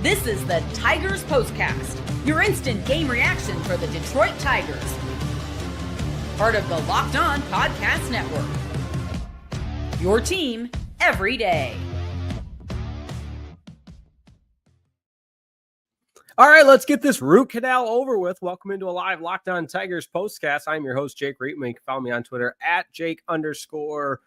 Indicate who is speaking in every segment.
Speaker 1: This is the Tigers POSTCAST, your instant game reaction for the Detroit Tigers. Part of the Locked On Podcast Network. Your team every day.
Speaker 2: All right, let's get this root canal over with. Welcome into a live Locked On Tigers postcast. I'm your host, Jake Rietma. You can follow me on Twitter at Jake_Rietma.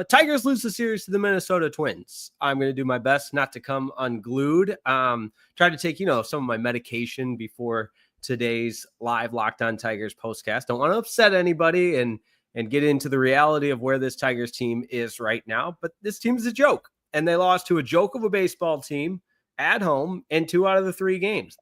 Speaker 2: Tigers lose the series to the Minnesota Twins. I'm going to do my best not to come unglued. Try to take, some of my medication before today's live Locked On Tigers postcast. Don't want to upset anybody and get into the reality of where this Tigers team is right now. But this team is a joke, and they lost to a joke of a baseball team at home in 2 out of the 3 games.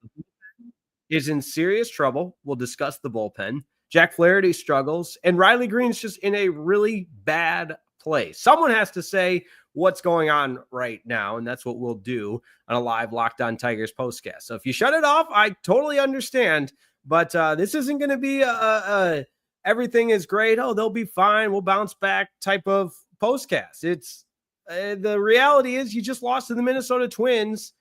Speaker 2: Is in serious trouble. We'll discuss the bullpen. Jack Flaherty struggles, and Riley Green's just in a really bad place. Someone has to say what's going on right now, and that's what we'll do on a live Locked On Tigers postcast. So if you shut it off, I totally understand, but this isn't going to be a everything is great. Oh, they'll be fine. We'll bounce back type of postcast. It's the reality is you just lost to the Minnesota Twins,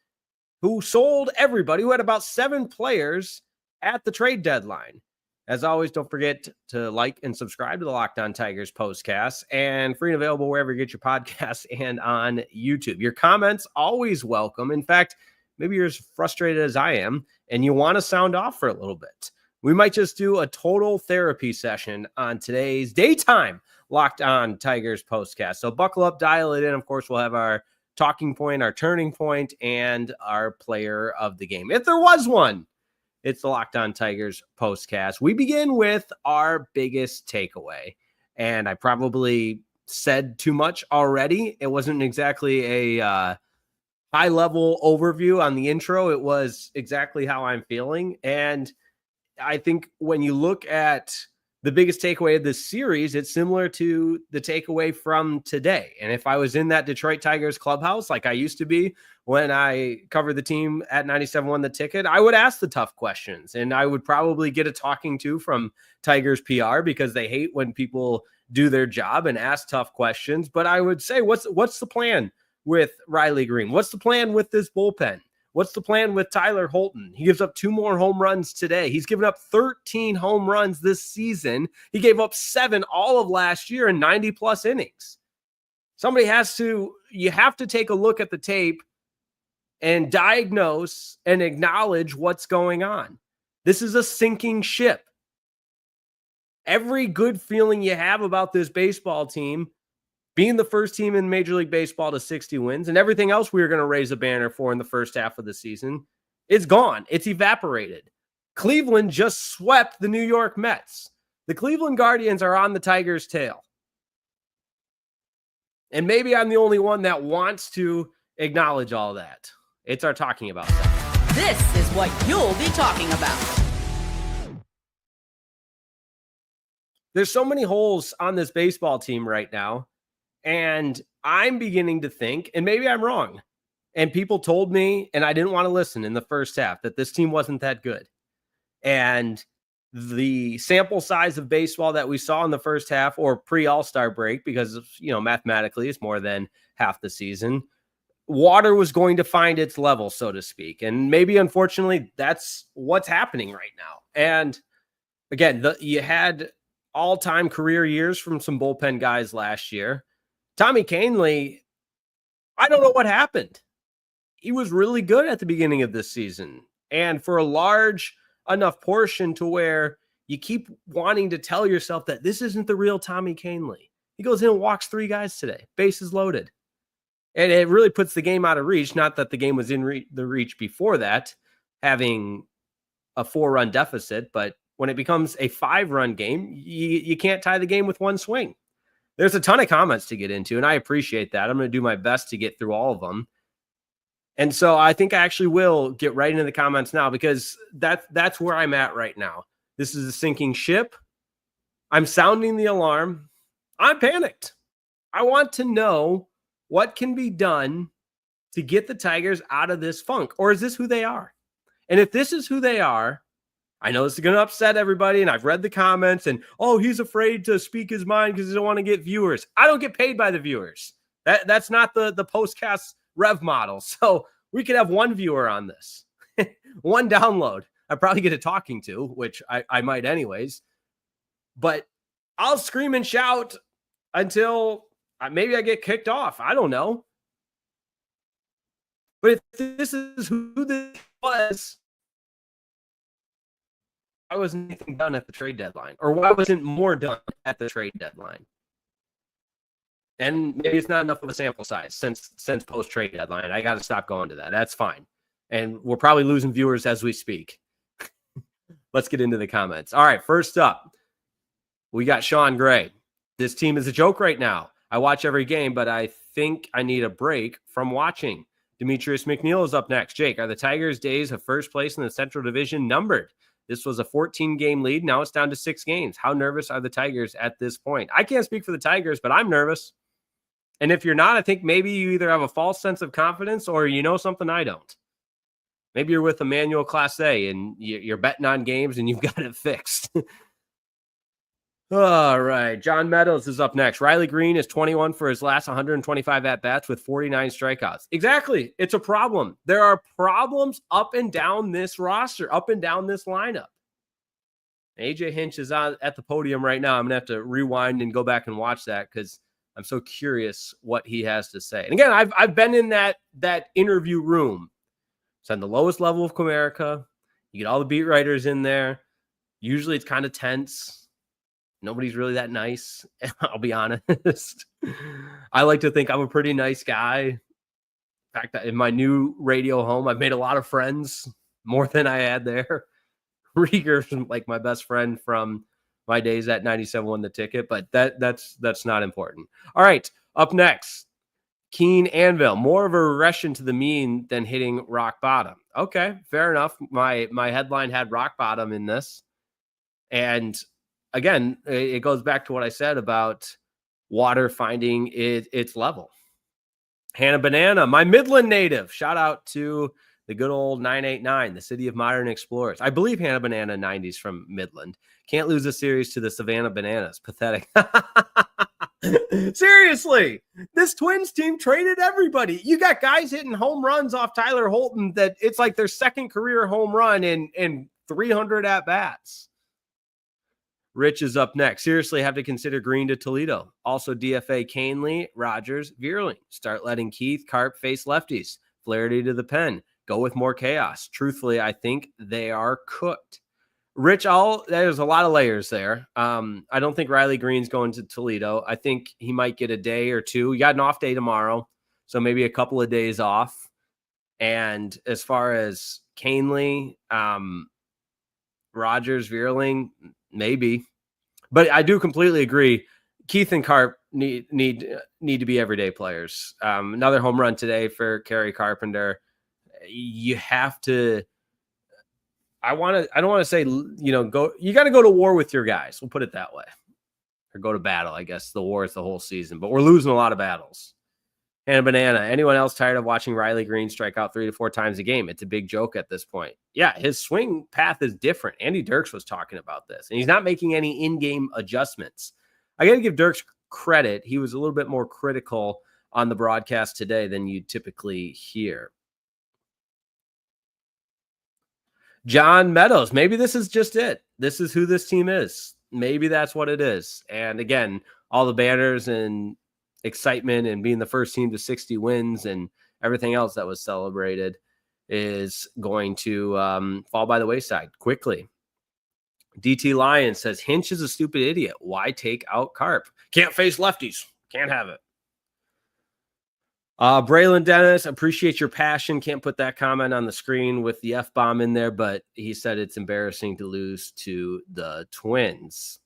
Speaker 2: who sold everybody, who had about 7 players at the trade deadline. As always, don't forget to like and subscribe to the Locked On Tigers postcast, and free and available wherever you get your podcasts and on YouTube. Your comments always welcome. In fact, maybe you're as frustrated as I am and you want to sound off for a little bit. We might just do a total therapy session on today's daytime Locked On Tigers postcast. So buckle up, dial it in. Of course, we'll have our talking point, our turning point, and our player of the game, if there was one. It's the Locked On Tigers postcast. We begin with our biggest takeaway, and I probably said too much already. It wasn't exactly a high-level overview on the intro. It was exactly how I'm feeling, and I think when you look at the biggest takeaway of this series, it's similar to the takeaway from today. And if I was in that Detroit Tigers clubhouse, like I used to be when I covered the team at 97.1 The Ticket, I would ask the tough questions, and I would probably get a talking to from Tigers PR because they hate when people do their job and ask tough questions. But I would say, what's the plan with Riley Green? What's the plan with this bullpen? What's the plan with Tyler Holton? He gives up 2 more home runs today. He's given up 13 home runs this season. He gave up 7 all of last year in 90-plus innings. You have to take a look at the tape and diagnose and acknowledge what's going on. This is a sinking ship. Every good feeling you have about this baseball team being the first team in Major League Baseball to 60 wins, and everything else we were going to raise a banner for in the first half of the season, is gone. It's evaporated. Cleveland just swept the New York Mets. The Cleveland Guardians are on the Tigers' tail. And maybe I'm the only one that wants to acknowledge all that. It's our talking about that.
Speaker 1: This is what you'll be talking about.
Speaker 2: There's so many holes on this baseball team right now. And I'm beginning to think, and maybe I'm wrong, and people told me, and I didn't want to listen in the first half, that this team wasn't that good. And the sample size of baseball that we saw in the first half, or pre-All-Star break, because, mathematically it's more than half the season, water was going to find its level, so to speak. And maybe, unfortunately, that's what's happening right now. And again, you had all-time career years from some bullpen guys last year. Tommy Kahnle, I don't know what happened. He was really good at the beginning of this season. And for a large enough portion to where you keep wanting to tell yourself that this isn't the real Tommy Kahnle. He goes in and walks 3 guys today. Bases loaded. And it really puts the game out of reach. Not that the game was in the reach before that, having a 4-run deficit. But when it becomes a 5-run game, you can't tie the game with one swing. There's a ton of comments to get into, and I appreciate that. I'm going to do my best to get through all of them. And so I think I actually will get right into the comments now, because that's where I'm at right now. This is a sinking ship. I'm sounding the alarm. I'm panicked. I want to know what can be done to get the Tigers out of this funk, or is this who they are? And if this is who they are, I know this is going to upset everybody, and I've read the comments, and, oh, he's afraid to speak his mind because he doesn't want to get viewers. I don't get paid by the viewers. That's not the postcast rev model. So We could have one viewer on this, one download. I probably get a talking to, which I might anyways. But I'll scream and shout until maybe I get kicked off. I don't know. But if this is who this was, why wasn't anything done at the trade deadline? Or why wasn't more done at the trade deadline? And maybe it's not enough of a sample size since post-trade deadline. I got to stop going to that. That's fine. And we're probably losing viewers as we speak. Let's get into the comments. All right, first up, we got Sean Gray. This team is a joke right now. I watch every game, but I think I need a break from watching. Demetrius McNeil is up next. Jake, are the Tigers' days of first place in the Central Division numbered? This was a 14-game lead. Now it's down to 6 games. How nervous are the Tigers at this point? I can't speak for the Tigers, but I'm nervous. And if you're not, I think maybe you either have a false sense of confidence or you know something I don't. Maybe you're with Emmanuel Class A and you're betting on games and you've got it fixed. All right. John Meadows is up next. Riley Green is 21 for his last 125 at-bats with 49 strikeouts. Exactly. It's a problem. There are problems up and down this roster, up and down this lineup. AJ Hinch is on at the podium right now. I'm going to have to rewind and go back and watch that because I'm so curious what he has to say. And again, I've been in that interview room. It's on the lowest level of Comerica. You get all the beat writers in there. Usually it's kind of tense. Nobody's really that nice. I'll be honest. I like to think I'm a pretty nice guy. In fact, in my new radio home, I've made a lot of friends, more than I had there. Rieger's like my best friend from my days at 97 The Ticket, but that's not important. All right, up next, Keen Anvil, more of a regression to the mean than hitting rock bottom. Okay, fair enough. My headline had rock bottom in this. And again, it goes back to what I said about water finding its level. Hannah Banana, my Midland native. Shout out to the good old 989, the city of modern explorers. I believe Hannah Banana 90s from Midland. Can't lose a series to the Savannah Bananas. Pathetic. Seriously, this Twins team traded everybody. You got guys hitting home runs off Tyler Holton that it's like their second career home run in 300 at-bats. Rich is up next. Seriously, have to consider Green to Toledo. Also DFA Kahnle, Rogers, Vierling. Start letting Keith, Carp face lefties. Flaherty to the pen. Go with more chaos. Truthfully, I think they are cooked. Rich, there's a lot of layers there. I don't think Riley Green's going to Toledo. I think he might get a day or two. You got an off day tomorrow, so maybe a couple of days off. And as far as Kahnle, Rogers, Vierling, maybe. But I do completely agree. Keith and Carp need to be everyday players. Another home run today for Kerry Carpenter. You have to. I don't want to say, go. You got to go to war with your guys. We'll put it that way, or go to battle. I guess the war is the whole season, but we're losing a lot of battles. And Banana. Anyone else tired of watching Riley Green strike out 3 to 4 times a game? It's a big joke at this point. Yeah, his swing path is different. Andy Dirks was talking about this, and he's not making any in-game adjustments. I got to give Dirks credit. He was a little bit more critical on the broadcast today than you typically hear. John Meadows, maybe this is just it. This is who this team is. Maybe that's what it is. And again, all the banners and excitement and being the first team to 60 wins and everything else that was celebrated is going to fall by the wayside quickly. DT Lion says, Hinch is a stupid idiot. Why take out Carp? Can't face lefties. Can't have it. Braylon Dennis, appreciate your passion. Can't put that comment on the screen with the F-bomb in there, but he said it's embarrassing to lose to the Twins.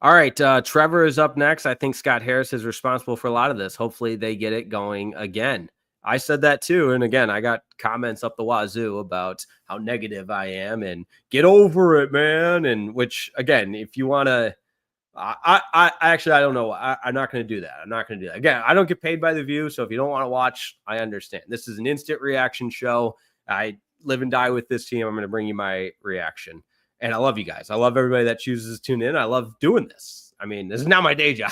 Speaker 2: All right, Trevor is up next. I think Scott Harris is responsible for a lot of this. Hopefully they get it going again. I said that too. And again, I got comments up the wazoo about how negative I am and get over it, man. And which, again, if you want to, I actually, I don't know. I'm not going to do that. I'm not going to do that. Again, I don't get paid by the view. So if you don't want to watch, I understand. This is an instant reaction show. I live and die with this team. I'm going to bring you my reaction. And I love you guys. I love everybody that chooses to tune in. I love doing this. I mean, this is not my day job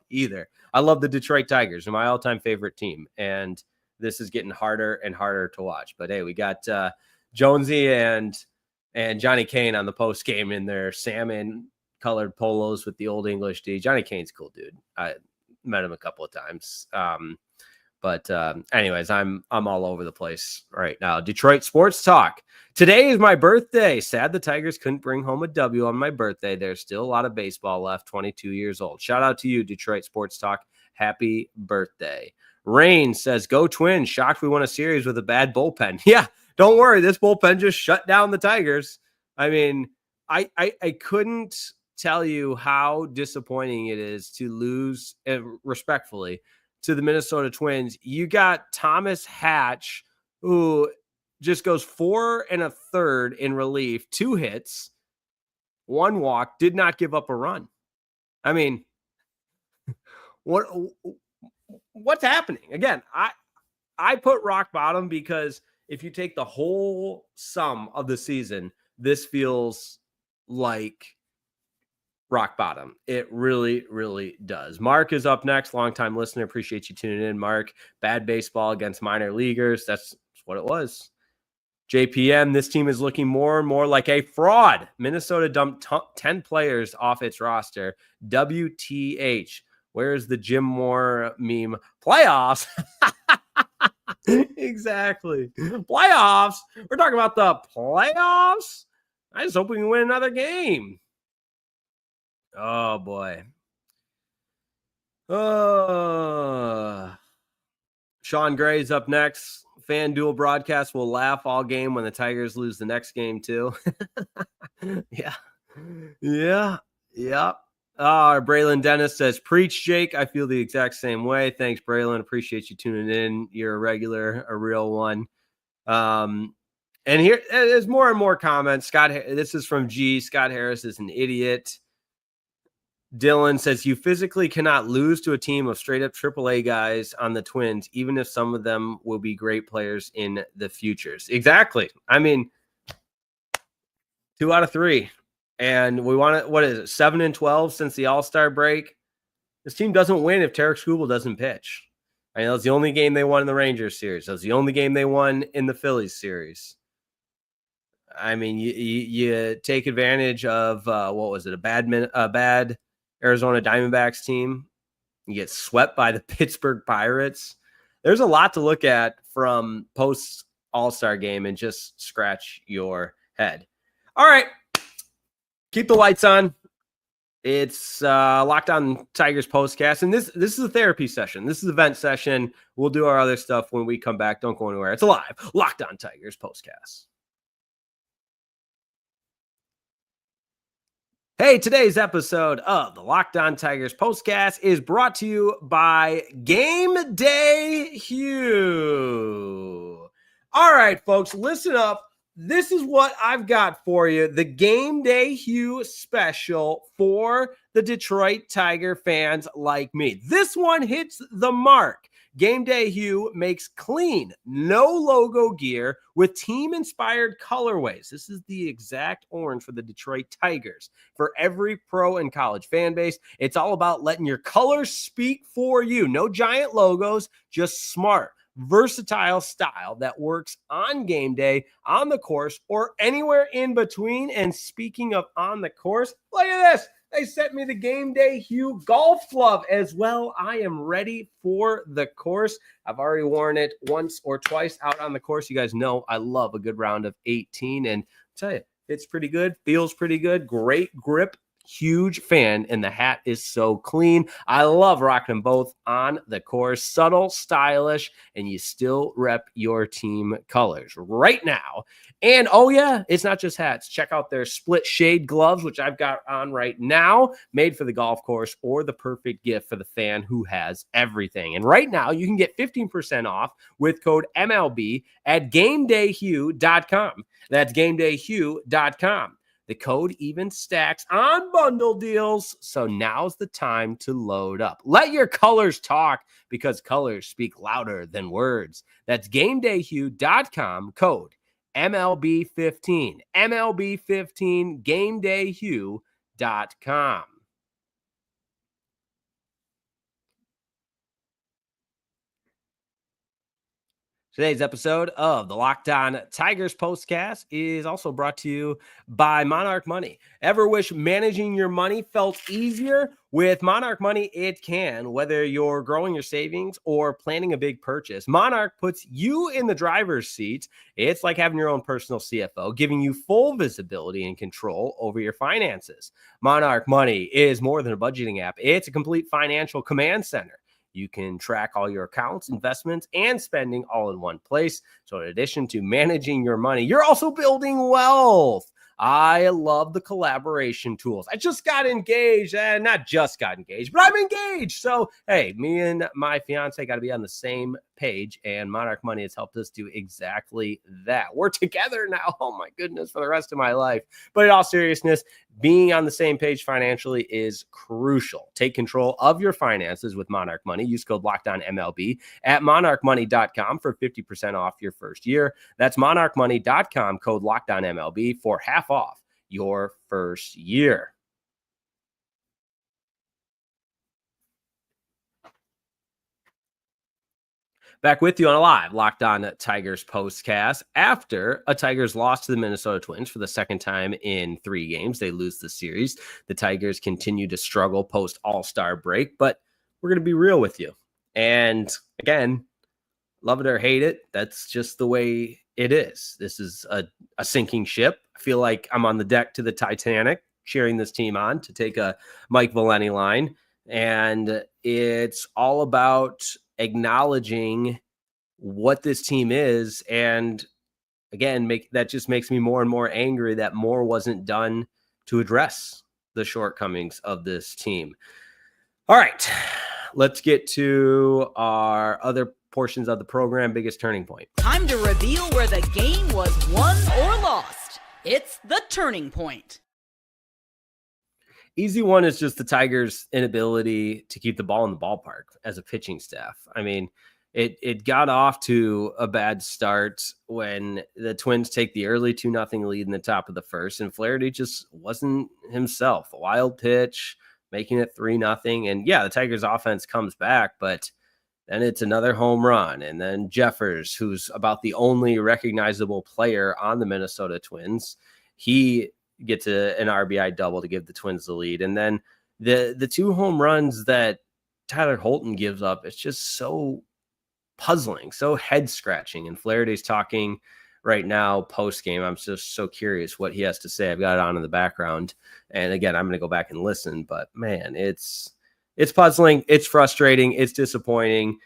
Speaker 2: either. I love the Detroit Tigers. They're my all-time favorite team. And this is getting harder and harder to watch. But hey, we got Jonesy and Johnny Kane on the post game in their salmon colored polos with the old English D. Johnny Kane's cool, dude. I met him a couple of times. But anyways, I'm all over the place right now. Detroit Sports Talk. Today is my birthday. Sad the Tigers couldn't bring home a W on my birthday. There's still a lot of baseball left. 22 years old. Shout out to you, Detroit Sports Talk. Happy birthday. Rain says, go Twins. Shocked we won a series with a bad bullpen. Yeah, don't worry. This bullpen just shut down the Tigers. I mean, I couldn't tell you how disappointing it is to lose, respectfully, to the Minnesota Twins. You got Thomas Hatch, who just goes 4 1/3 in relief, 2 hits, 1 walk, did not give up a run. I mean, what's happening? Again, I put rock bottom because if you take the whole sum of the season, this feels like rock bottom. It really, really does. Mark is up next. Longtime listener. Appreciate you tuning in, Mark. Bad baseball against minor leaguers. That's what it was. JPM, this team is looking more and more like a fraud. Minnesota dumped 10 players off its roster. WTH. Where's the Jim Moore meme? Playoffs. Exactly. Playoffs. We're talking about the playoffs. I just hope we can win another game. Oh, boy. Sean Gray's up next. FanDuel broadcast will laugh all game when the Tigers lose the next game, too. Yeah. Braylon Dennis says, preach, Jake. I feel the exact same way. Thanks, Braylon. Appreciate you tuning in. You're a regular, a real one. And here, there's more and more comments. This is from G. Scott Harris is an idiot. Dylan says, you physically cannot lose to a team of straight up AAA guys on the Twins, even if some of them will be great players in the futures. Exactly. I mean, 2 out of 3. And we want it, what is it, 7-12 since the All-Star break? This team doesn't win if Tarek Skubal doesn't pitch. I mean, that was the only game they won in the Rangers series. That was the only game they won in the Phillies series. I mean, you take advantage of, what was it, a bad Arizona Diamondbacks team. You get swept by the Pittsburgh Pirates. There's a lot to look at from post All-Star game and just scratch your head. All right. Keep the lights on. It's Locked On Tigers postcast. And this is a therapy session. This is a vent session. We'll do our other stuff when we come back. Don't go anywhere. It's alive. Locked On Tigers postcast. Hey, today's episode of the Locked On Tigers postcast is brought to you by Game Day Hue. All right, folks, listen up. This is what I've got for you. The Game Day Hue special for the Detroit Tiger fans like me. This one hits the mark. Game Day Hue makes clean, no logo gear with team-inspired colorways. This is the exact orange for the Detroit Tigers. For every pro and college fan base, it's all about letting your colors speak for you. No giant logos, just smart, versatile style that works on game day, on the course, or anywhere in between. And speaking of on the course, look at this. They sent me the Game Day Hue golf glove as well. I am ready for the course. I've already worn it once or twice out on the course. You guys know I love a good round of 18. And I'll tell you, it's pretty good. Feels pretty good. Great grip. Huge fan, and the hat is so clean. I love rocking them both on the course. Subtle, stylish, and you still rep your team colors right now. And oh yeah, it's not just hats. Check out their split shade gloves, which I've got on right now, made for the golf course or the perfect gift for the fan who has everything. And right now, you can get 15% off with code MLB at GameDayHue.com. That's GameDayHue.com. The code even stacks on bundle deals, so now's the time to load up. Let your colors talk, because colors speak louder than words. That's GameDayHue.com, code MLB15. MLB15, GameDayHue.com. Today's episode of the Locked On Tigers Postcast is also brought to you by Monarch Money. Ever wish managing your money felt easier? With Monarch Money, it can. Whether you're growing your savings or planning a big purchase, Monarch puts you in the driver's seat. It's like having your own personal CFO, giving you full visibility and control over your finances. Monarch Money is more than a budgeting app. It's a complete financial command center. You can track all your accounts, investments, and spending all in one place. So in addition to managing your money, you're also building wealth. I love the collaboration tools. I just got engaged, and not just got engaged, but I'm engaged. So, hey, me and my fiance got to be on the same page, and Monarch Money has helped us do exactly that. We're together now. Oh my goodness, for the rest of my life. But in all seriousness, being on the same page financially is crucial. Take control of your finances with Monarch Money. Use code LOCKEDONMLB at monarchmoney.com for 50% off your first year. That's monarchmoney.com, code LOCKEDONMLB for half off your first year. Back with you on a live Locked On Tigers postcast after a Tigers loss to the Minnesota Twins for the second time in 3 games. They lose the series. The Tigers continue to struggle post All-Star break, but we're going to be real with you. And again, love it or hate it, that's just the way it is. This is a sinking ship. I feel like I'm on the deck to the Titanic, cheering this team on to take a Mike Valenti line. And it's all about acknowledging what this team is. And again, that just makes me more and more angry that more wasn't done to address the shortcomings of this team. All right, let's get to our other portions of the program. Biggest turning point.
Speaker 1: Time to reveal where the game was won or lost. It's the turning point.
Speaker 2: Easy one is just the Tigers' inability to keep the ball in the ballpark as a pitching staff. I mean, it got off to a bad start when the Twins take the early 2-0 lead in the top of the first, and Flaherty just wasn't himself. A wild pitch, making it 3-0. And yeah, the Tigers' offense comes back, but then it's another home run. And then Jeffers, who's about the only recognizable player on the Minnesota Twins, he gets an RBI double to give the Twins the lead. And then the 2 home runs that Tyler Holton gives up, it's just so puzzling, so head scratching. And Flaherty's talking right now post-game. I'm just so curious what he has to say. I've got it on in the background. And again, I'm going to go back and listen, but man, it's puzzling. It's frustrating. It's disappointing.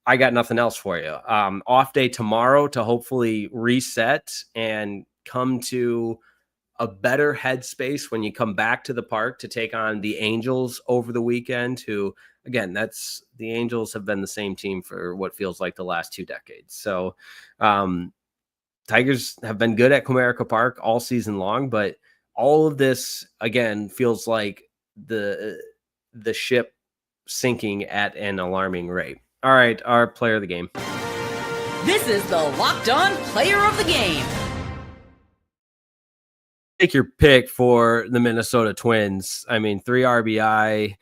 Speaker 2: I got nothing else for you. Off day tomorrow to hopefully reset and come to a better headspace when you come back to the park to take on the Angels over the weekend, who, again, the Angels have been the same team for what feels like the last 2 decades. So Tigers have been good at Comerica Park all season long, but all of this, again, feels like the ship sinking at an alarming rate. All right, our player of the game.
Speaker 1: This is the Locked On Player of the Game.
Speaker 2: Take your pick for the Minnesota Twins. I mean, 3 RBI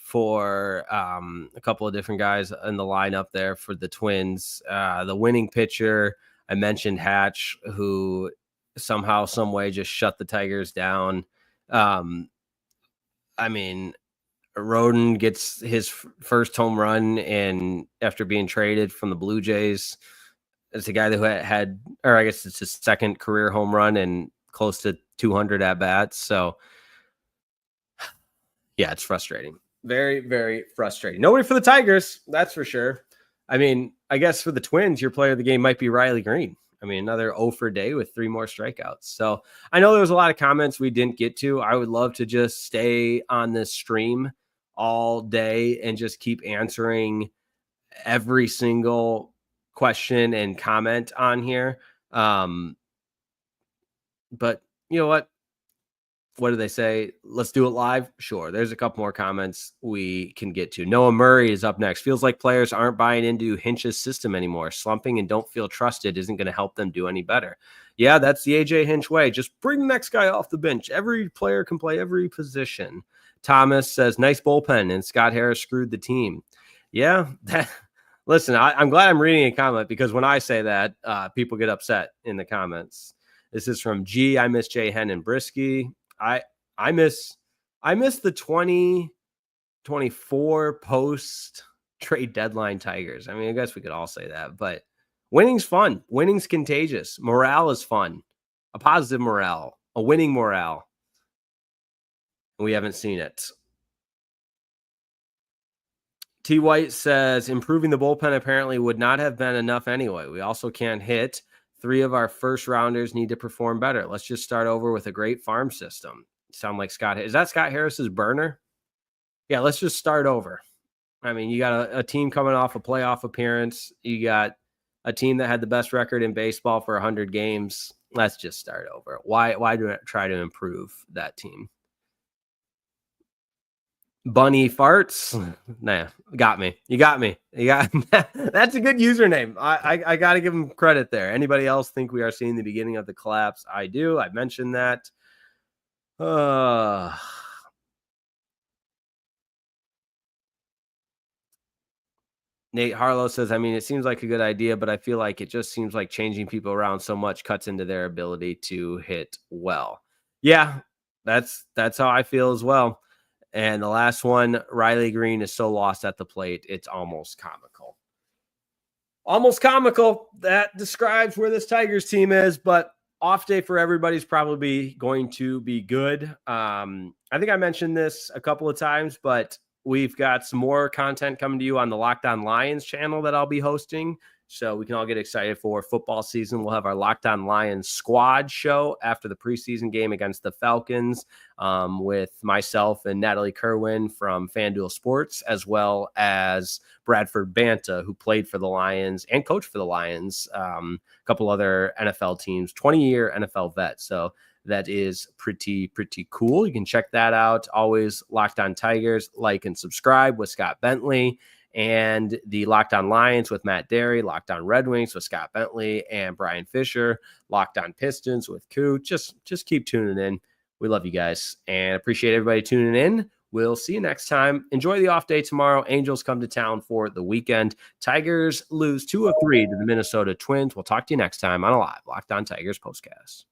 Speaker 2: for a couple of different guys in the lineup there for the Twins. The winning pitcher, I mentioned Hatch, who somehow, some way just shut the Tigers down. I mean, Roden gets his first home run after being traded from the Blue Jays. It's a guy who had, or I guess it's his second career home run and close to 200 at bats. So yeah, it's frustrating. Very, very frustrating. Nobody for the Tigers, that's for sure. I mean, I guess for the Twins, your player of the game might be Riley Green. I mean, another 0 for day with 3 more strikeouts. So I know there was a lot of comments we didn't get to. I would love to just stay on this stream all day and just keep answering every single question and comment on here. But you know what? What do they say? Let's do it live. Sure. There's a couple more comments we can get to. Noah Murray is up next. Feels like players aren't buying into Hinch's system anymore. Slumping and don't feel trusted isn't going to help them do any better. Yeah, that's the AJ Hinch way. Just bring the next guy off the bench. Every player can play every position. Thomas says, nice bullpen, and Scott Harris screwed the team. Yeah, Listen, I'm glad I'm reading a comment because when I say that, people get upset in the comments. This is from G. I miss Jay Hen and Brisky. I miss the 2024 post trade deadline Tigers. I mean, I guess we could all say that, but winning's fun. Winning's contagious. Morale is fun. A positive morale, a winning morale. We haven't seen it. T. White says improving the bullpen apparently would not have been enough anyway. We also can't hit. 3 of our first rounders need to perform better. Let's just start over with a great farm system. Sound like Scott. Is that Scott Harris's burner? Yeah, let's just start over. I mean, you got a team coming off a playoff appearance. You got a team that had the best record in baseball for 100 games. Let's just start over. Why do I try to improve that team? Bunny farts. Nah, got me. You got me. You got that's a good username. I got to give him credit there. Anybody else think we are seeing the beginning of the collapse? I do. I mentioned that. Nate Harlow says, I mean, it seems like a good idea, but I feel like it just seems like changing people around so much cuts into their ability to hit well. Yeah, that's how I feel as well. And the last one, Riley Green is so lost at the plate, it's almost comical. Almost comical. That describes where this Tigers team is, but off day for everybody's probably going to be good. I think I mentioned this a couple of times, but we've got some more content coming to you on the Locked On Lions channel that I'll be hosting. So we can all get excited for football season. We'll have our Locked On Lions squad show after the preseason game against the Falcons with myself and Natalie Kerwin from FanDuel Sports, as well as Bradford Banta, who played for the Lions and coached for the Lions, a couple other NFL teams, 20-year NFL vet. So that is pretty cool. You can check that out. Always Locked On Tigers, like and subscribe with Scott Bentley, and the Locked On Lions with Matt Derry, Locked On Red Wings with Scott Bentley and Brian Fisher, Locked On Pistons with Koo. Just keep tuning in. We love you guys and appreciate everybody tuning in. We'll see you next time. Enjoy the off day tomorrow. Angels come to town for the weekend. Tigers lose 2 of 3 to the Minnesota Twins. We'll talk to you next time on a live Locked On Tigers postcast.